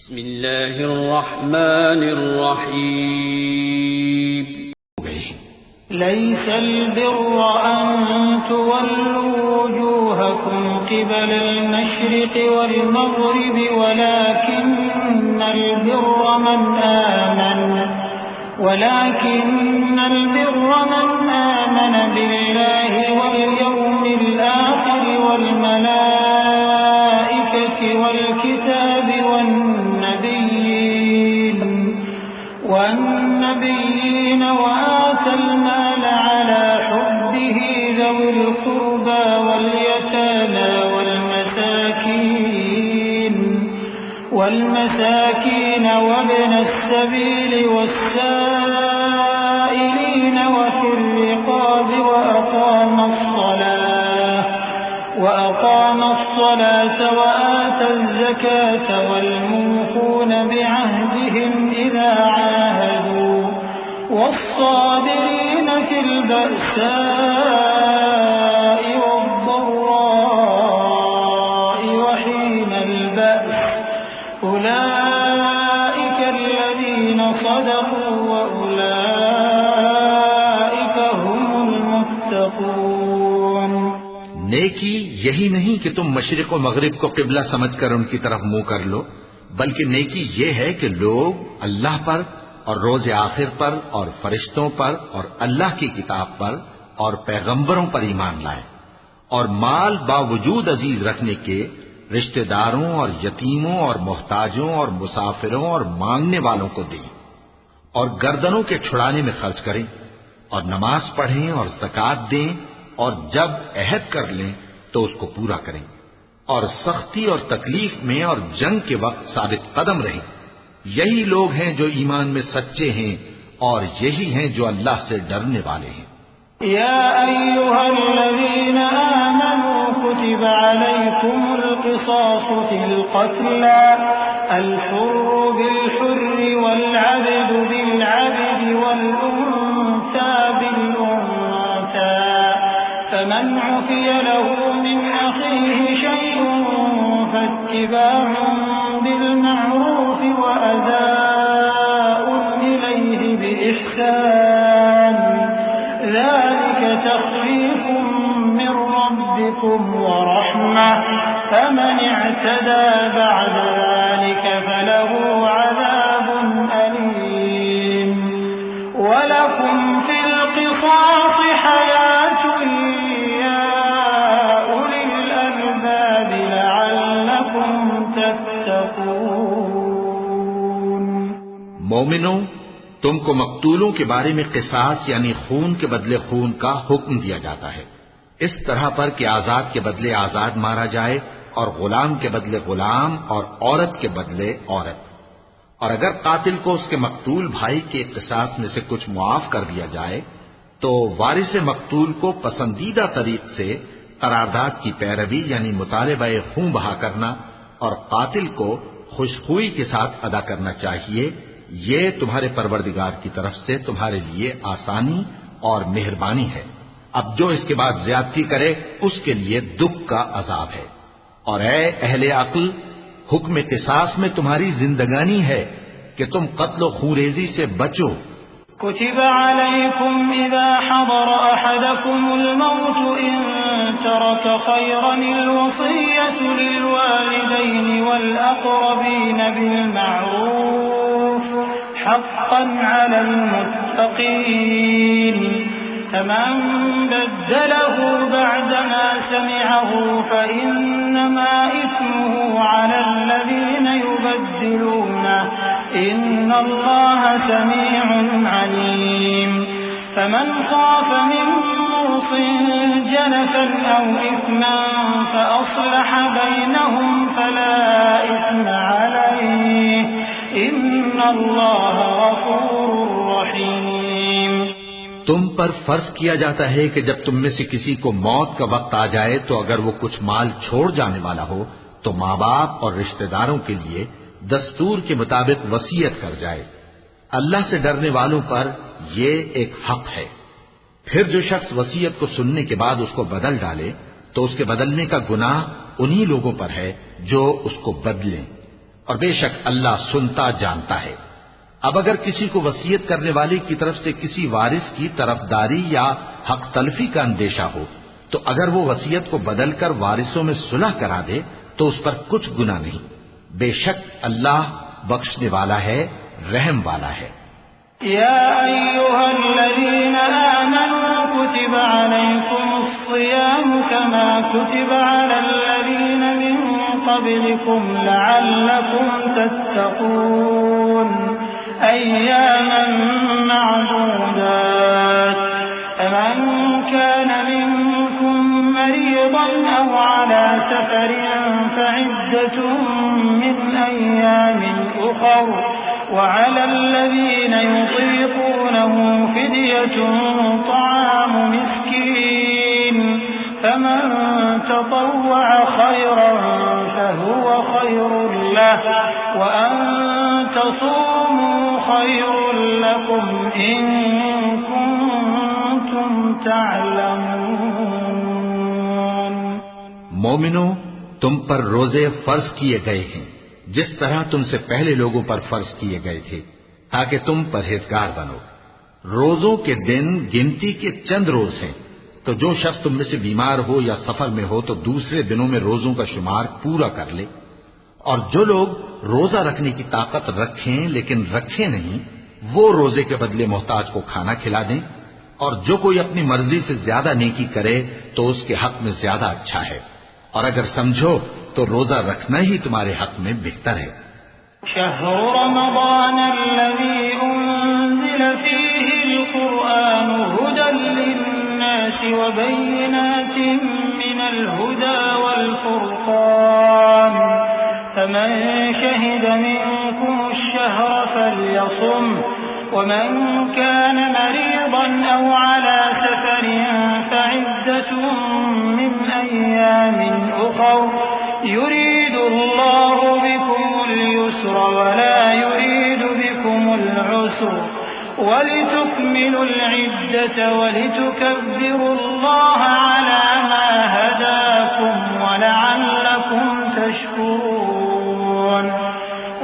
बिस्मिल्लाहिर्रहमानिर्रहीम। लैसल बिर्र अन तुवल्लू वुजूहकुम क़िबलल मशरिक़ि वल मग़रिबि वलाकिन्नल बिर्र मन आमन बिल्लाहि वल यौमिल आखिर वल मलाइकति वल किताबि والنبيين وآتى المال على حبه ذوي القربى واليتامى والمساكين وابن السبيل والسائلين وفي الرقاب وأقام الصلاة وآتى الزكاة والموفون بعهدهم إذا عاهدوا والصابرين في البأساء والضراء وحين البأس أولئك الذين صدقوا وأولئك هم المتقون। नेकी यही नहीं कि तुम मशरिक और मगरिब को किबला समझकर उनकी तरफ मुंह कर लो, बल्कि नेकी ये है कि लोग अल्लाह पर और रोज आखिर पर और फरिश्तों पर और अल्लाह की किताब पर और पैगंबरों पर ईमान लाए और माल बावजूद अजीज रखने के रिश्तेदारों और यतीमों और मोहताजों और मुसाफिरों और मांगने वालों को दें और गर्दनों के छुड़ाने में खर्च करें और नमाज पढ़ें और ज़कात दें और जब अहद कर लें तो उसको पूरा करें और सख्ती और तकलीफ में और जंग के वक्त साबित कदम रहें। यही लोग हैं जो ईमान में सच्चे हैं और यही हैं जो अल्लाह से डरने वाले हैं। या अय्युहल्लज़ीना आमनू कुतिबा अलैकुमुल क़िसासु फ़िल क़त्ला अल-हुर्रु बिल-हुर्रि वल-अब्दु बिल-अब्दि वल-उन्सा बिल-उन्सा فمن عفي له من أخيه شيء فاتباع بالمعروف وأداء إليه بإحسان ذلك تخفيف من ربكم ورحمة فمن اعتدى بعد ذلك فله عذاب أليم ولكم في القصاص حياة मोमिनो, तुमको मकतूलों के बारे में किसास यानी खून के बदले खून का हुक्म दिया जाता है, इस तरह पर कि आजाद के बदले आजाद मारा जाए और गुलाम के बदले गुलाम और औरत के बदले औरत। और अगर कातिल को उसके मकतूल भाई के किसास में से कुछ मुआफ कर दिया जाए तो वारिस मकतूल को पसंदीदा तरीक से करारदाद की पैरवी यानी मुतालिबा खून बहा करना और कातिल को खुशखुई के साथ अदा करना चाहिए। ये तुम्हारे परवरदिगार की तरफ से तुम्हारे लिए आसानी और मेहरबानी है। अब जो इसके बाद ज्यादती करे उसके लिए दुख का अजाब है। और ऐ अहले अक्ल, हुक्म किसास में तुम्हारी जिंदगानी है कि तुम कत्ल खूरेजी से बचो। कुतिबा अलैकुम इज़ा हदर अहदकुमुल मौत इन तरक खैरनिल वसिय्यतु लिल वालिदैनि वल अक़रबीन बिल मअरूफ हक़्क़न अलल मुत्तक़ीन फमन बद्दलहु बअदमा समिअहु फइन्नमा इस्मुहु अलल्लज़ीन युबद्दिलूनहु इन्नल्लाह समीउन अलीम फमन खाफ मिन मूसिन जनफन औ इस्मन फअस्लह बैनहुम फला इस्म अलैहि इन्नल्लाह गफूरुर रहीम। तुम पर फर्ज किया जाता है कि जब तुम में से किसी को मौत का वक्त आ जाए तो अगर वो कुछ माल छोड़ जाने वाला हो तो माँ बाप और रिश्तेदारों के लिए दस्तूर के मुताबिक वसीयत कर जाए। अल्लाह से डरने वालों पर ये एक हक है। फिर जो शख्स वसीयत को सुनने के बाद उसको बदल डाले तो उसके बदलने का गुनाह उन्हीं लोगों पर है जो उसको बदलें। और बेशक अल्लाह सुनता जानता है। अब अगर किसी को वसीयत करने वाले की तरफ से किसी वारिस की तरफदारी या हक तलफी का अंदेशा हो, तो अगर वो वसीयत को बदलकर वारिसों में सुलह करा दे तो उस पर कुछ गुनाह नहीं। बेशक अल्लाह बख्शने वाला है, रहम वाला है। या अय्युहल्लज़ीना आमनू कुतिबा अलैकुमुस्सियाम कमा कुतिबा अलल्लज़ीना मिन क़ब्लिकुम लअल्लकुम तत्तक़ून अय्यामन मअदूदात फमन कान मिनकुम मरीज़न औ अला सफरिन फइद्दतुम मिन अय्यामिन उख़र वअला الذين يطيقونه فدية طعام مسكين فمن تطوع خيرا فهو خير له وأن تصوموا خير لكم إن كنتم تعلمون। मोमिनो, तुम पर रोजे फर्ज किए गए हैं जिस तरह तुमसे पहले लोगों पर फर्ज किए गए थे, ताकि तुम परहेजगार बनो। रोजों के दिन गिनती के चंद रोज हैं, तो जो शख्स तुम में से बीमार हो या सफर में हो तो दूसरे दिनों में रोजों का शुमार पूरा कर ले। और जो लोग रोजा रखने की ताकत रखें लेकिन रखें नहीं, वो रोजे के बदले मोहताज को खाना खिला दें। और जो कोई अपनी मर्जी से ज्यादा नेकी करे तो उसके हक में ज्यादा अच्छा है। और अगर समझो तो रोजा रखना ही तुम्हारे हक में बेहतर है। शहरु रमज़ान अल्लज़ी उन्ज़िल फ़ीहिल क़ुरआन हुदन लिन्नासि व बय्यिनातिन मिनल हुदा वल फ़ुरक़ान फमन शहिद मिनकुमुश शहरा फ़ल्यसुम वमन कान मरीज़न औ अला सफ़रिन फ़इद्दतुम मिन अय्यामिन उख़र युरीदुल्लाहु बिकुमुल युस्रा वला युरीदु बिकुमुल उस्रा वलितुकमिलुल इद्दता वलितुकब्बिरुल्लाह अला मा हदाकुम वलअल्लकुम तशकुरून।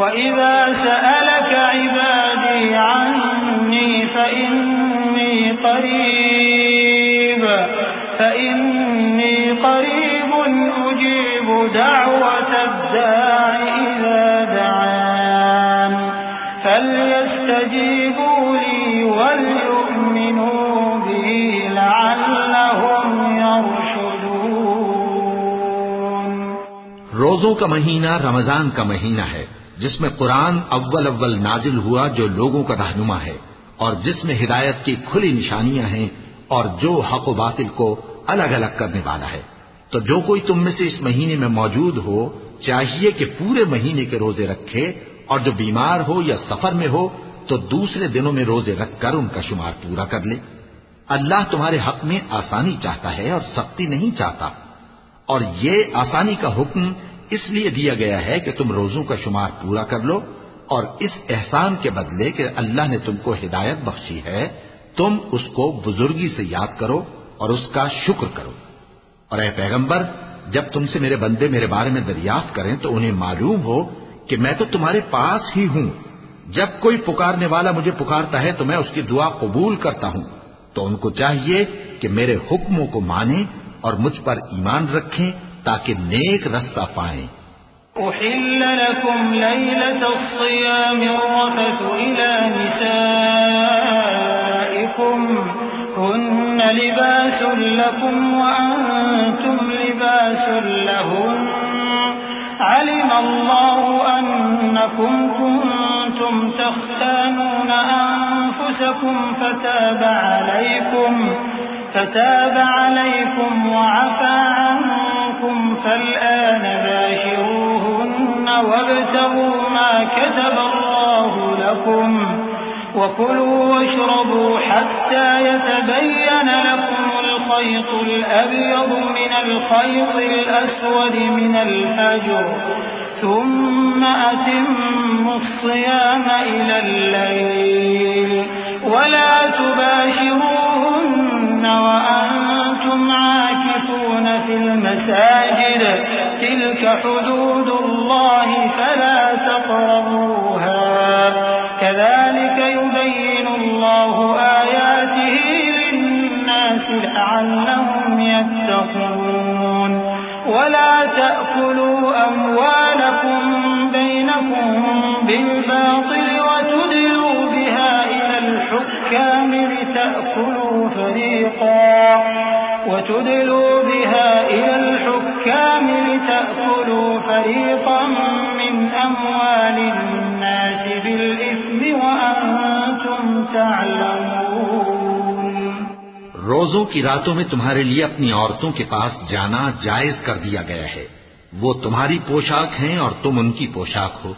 वइज़ा सअलक इबादी अन्नी फइन्नी क़रीब उजीब दअवत अद्दाइ इज़ा दअान फल्यस्तजीबू ली वलयुमिनू बी लअल्लहुम यरशुदून। रोजों का महीना रमजान का महीना है जिसमें कुरान अव्वल अव्वल नाजिल हुआ, जो लोगों का रहनुमा है और जिसमें हिदायत की खुली निशानियां हैं और जो हक व बातिल को अलग अलग करने वाला है। तो जो कोई तुम में से इस महीने में मौजूद हो चाहिए कि पूरे महीने के रोजे रखे, और जो बीमार हो या सफर में हो तो दूसरे दिनों में रोजे रखकर उनका शुमार पूरा कर ले। अल्लाह तुम्हारे हक में आसानी चाहता है और सख्ती नहीं चाहता। और ये आसानी का हुक्म इसलिए दिया गया है कि तुम रोजों का शुमार पूरा कर लो, और इस एहसान के बदले कि अल्लाह ने तुमको हिदायत बख्शी है, तुम उसको बुजुर्गी से याद करो और उसका शुक्र करो। और ऐ पैगंबर, जब तुमसे मेरे बंदे मेरे बारे में दरियाफ्त करें तो उन्हें मालूम हो कि मैं तो तुम्हारे पास ही हूं। जब कोई पुकारने वाला मुझे पुकारता है तो मैं उसकी दुआ कबूल करता हूं। तो उनको चाहिए कि मेरे हुक्मों को माने और मुझ पर ईमान रखें ताकि नेक रास्ता पाएं। उहिल्ल लकुम लैलतस्सियामि रफ़तु इला निसाइकुम हुन्न लिबासुन लकुम व अंतुम लिबासुन लहुन्न अलिमा अल्लाहु अन्नकुम कुंतुम तख्तानून अनफुसकुम فتاب عليكم وعفى عنكم فالآن باشروهن وابتغوا ما كتب الله لكم وكلوا واشربوا حتى يتبين لكم الخيط الأبيض من الخيط الأسود من الفجر ثم أتموا الصيام إلى الليل ولا تباشروهن وأنتم عاكفون في المساجد तिल्क हुदूदुल्लाहि फला तक़रबूहा कज़ालिक युबय्यिनुल्लाहु आयातिही लिन्नासि लअल्लहुम यत्तक़ून वला तअकुलू अम्वालकुम बैनकुम बिलबातिल वतुदलू बिहा इलल हुक्काम लितअकुलू फरीक़ा मिन अम्वालिन्नासि बिलइस्मि वअन्तुम तअलमून। रोजों की रातों में तुम्हारे लिए अपनी औरतों के पास जाना जायज कर दिया गया है। वो तुम्हारी पोशाक हैं और तुम उनकी पोशाक हो।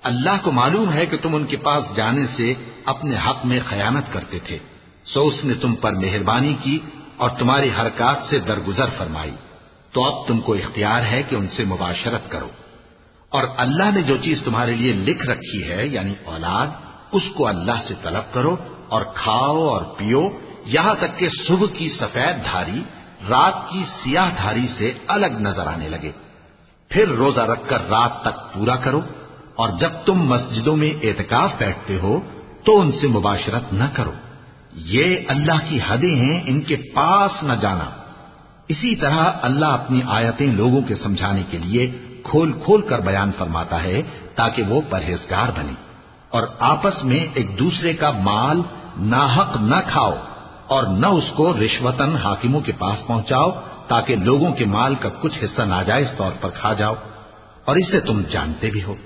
अल्लाह को मालूम है कि तुम उनके पास जाने से अपने हक में खयानत करते थे, सो उसने तुम पर मेहरबानी की और तुम्हारी हरकत से दरगुजर फरमाई। तो अब तुमको इख्तियार है कि उनसे मुबाशरत करो। और अल्लाह ने जो चीज तुम्हारे लिए लिख रखी है यानी औलाद, उसको अल्लाह से तलब करो और खाओ और पियो, यहां तक कि सुबह की सफेद धारी रात की सियाह धारी से अलग नजर आने लगे। फिर रोजा रखकर रात तक पूरा करो, और जब तुम मस्जिदों में एतकाफ बैठते हो तो उनसे मुबाशरत न करो। ये अल्लाह की हदें हैं, इनके पास न जाना। इसी तरह अल्लाह अपनी आयतें लोगों के समझाने के लिए खोल खोल कर बयान फरमाता है ताकि वो परहेजगार बने। और आपस में एक दूसरे का माल नाहक न खाओ और न उसको रिश्वतन हाकिमों के पास पहुंचाओ ताकि लोगों के माल का कुछ हिस्सा नाजायज तौर पर खा जाओ, और इसे तुम जानते भी हो।